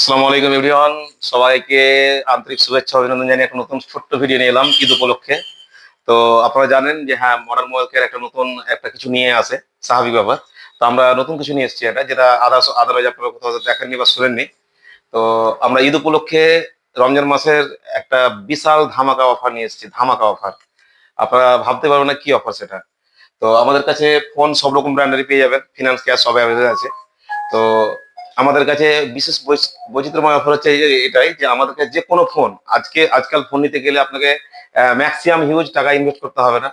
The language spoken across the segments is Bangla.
আসসালামু আলাইকুম এভরিওয়ান। সবাইকে আন্তরিক শুভেচ্ছা অভিনন্দন জানিয়ে একটা নতুন ছোট্ট ভিডিও নিয়ে এলাম ঈদ উপলক্ষে। তো আপনারা জানেন যে হ্যাঁ, মডার্ন মোবাইল কেয়ার একটা নতুন একটা কিছু নিয়ে আসে, স্বাভাবিক ব্যাপার। তো আমরা নতুন কিছু নিয়ে এসেছি, এটা যেটা আদারওয়াইজ আপনারা কোথাও হয়তো দেখেননি বা শুনেননি। তো আমরা ঈদ উপলক্ষে রমজান মাসের একটা বিশাল ধামাকা অফার নিয়ে এসেছি, ধামাকা অফার। আপনারা ভাবতে পারবেন না কি অফার সেটা। তো আমাদের কাছে ফোন সব রকম ব্র্যান্ডেরই পেয়ে যাবেন, ফিনান্স ক্যাশ সব অ্যাভেলেবল আছে। তো আমাদের কাছে বিশেষ বৈচিত্র্যময় অফার হচ্ছে এটাই যে আমাদের কাছে যে কোনো ফোন, আজকাল ফোন নিতে গেলে আপনাকে ম্যাক্সিমাম হিউজ টাকা ইনভেস্ট করতে হবে না।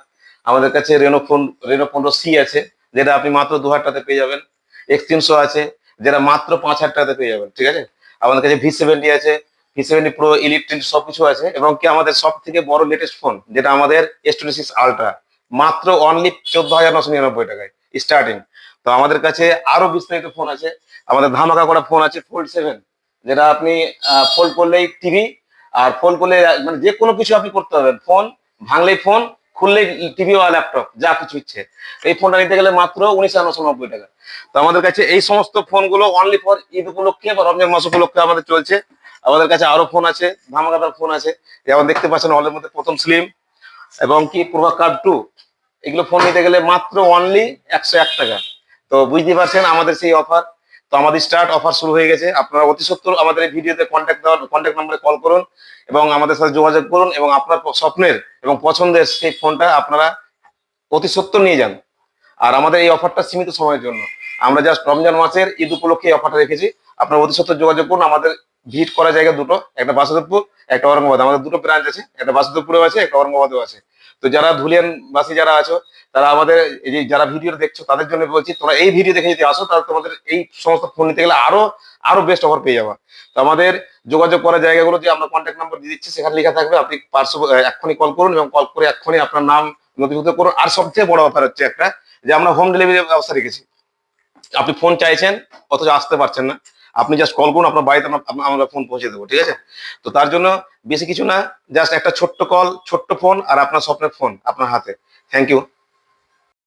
আমাদের কাছে রেনো 15C আছে, যেটা আপনি মাত্র 2,000 টাকাতে পেয়ে যাবেন। X300 আছে, যেটা মাত্র 5,000 টাকাতে পেয়ে যাবেন, ঠিক আছে। আমাদের কাছে V70 আছে, V70 Pro Elite সবকিছু আছে, এবং কি আমাদের সব থেকে বড় লেটেস্ট ফোন যেটা আমাদের S26 Ultra, মাত্র অনলি 14,999 টাকায় স্টার্টিং। তো আমাদের কাছে আরো বিস্তারিত ফোন আছে, আমাদের ধামাকা করা ফোন আছে Fold 7, যেটা আপনি ফোল্ড করলেই টিভি, আর ফোল্ড করলে মানে যে কোনো কিছু আপনি করতে পারবেন। ফোন ভাঙলেই ফোন, খুললেই টিভি বা ল্যাপটপ, যা কিছু ইচ্ছে। এই ফোনটা নিতে গেলে মাত্র 19,990 টাকা। তো আমাদের কাছে এই সমস্ত ফোনগুলো অনলি ফর ঈদ উপলক্ষে বা রমজান মাস উপলক্ষে আমাদের চলছে। আমাদের কাছে আরো ফোন আছে, ধামাকাদার ফোন আছে, যেমন দেখতে পাচ্ছেন হলের মধ্যে প্রথম স্লিম এবং কি প্রভা কার্ড 2। এগুলো ফোন নিতে গেলে মাত্র অনলি 101 টাকা। তো বুঝতে পারছেন আমাদের সেই অফার। তো আমাদের স্টার্ট অফার শুরু হয়ে গেছে। আপনারা অতি সত্বর আমাদের এই ভিডিওতে কন্ট্যাক্ট নাম্বারে কল করুন এবং আমাদের সাথে যোগাযোগ করুন, এবং আপনার স্বপ্নের এবং পছন্দের সেই ফোনটা আপনারা অতি সত্বর নিয়ে যান। আর আমাদের এই অফারটা সীমিত সময়ের জন্য, আমরা জাস্ট রমজান মাসের ঈদ উপলক্ষে এই অফারটা রেখেছি। আপনারা অতি সত্বর যোগাযোগ করুন। আমাদের ভিজিট করার জায়গা দুটো, একটা বাসুদেবপুর, একটা ঔরঙ্গাবাদ। আমাদের দুটো ব্রাঞ্চ আছে, একটা বাসুদেবপুরেও আছে, একটা ঔরঙ্গাবাদেও আছে। তো যারা ধুলিয়ান বাসী যারা আছো, তারা আমাদের এই যে যারা ভিডিও দেখছো তাদের জন্য বলছি, তোমরা এই ভিডিও দেখে যদি আসো তাহলে তোমাদের এই সমস্ত ফোন নিতে গেলে আরো আরো বেস্ট অফার পেয়ে যাবে। তো আমাদের যোগাযোগ করার জায়গাগুলো যে আমরা কন্ট্যাক্ট নাম্বার দিয়ে দিচ্ছি, সেখানে লেখা থাকবে। আপনি এক্ষুনি কল করুন, এবং কল করে এক্ষুনি আপনার নাম নথিভুক্ত করুন। আর সবচেয়ে বড় অফার হচ্ছে একটা, যে আমরা হোম ডেলিভারি ব্যবস্থা রেখেছি। আপনি ফোন চাইছেন অথচ আসতে পারছেন না, আপনি জাস্ট কল করুন, আপনার বাড়িতে আমরা ফোন পৌঁছে দেবো, ঠিক আছে। তো তার জন্য বেশি কিছু না, জাস্ট একটা ছোট্ট কল, ছোট্ট ফোন, আর আপনার স্বপ্নের ফোন আপনার হাতে। Thank you.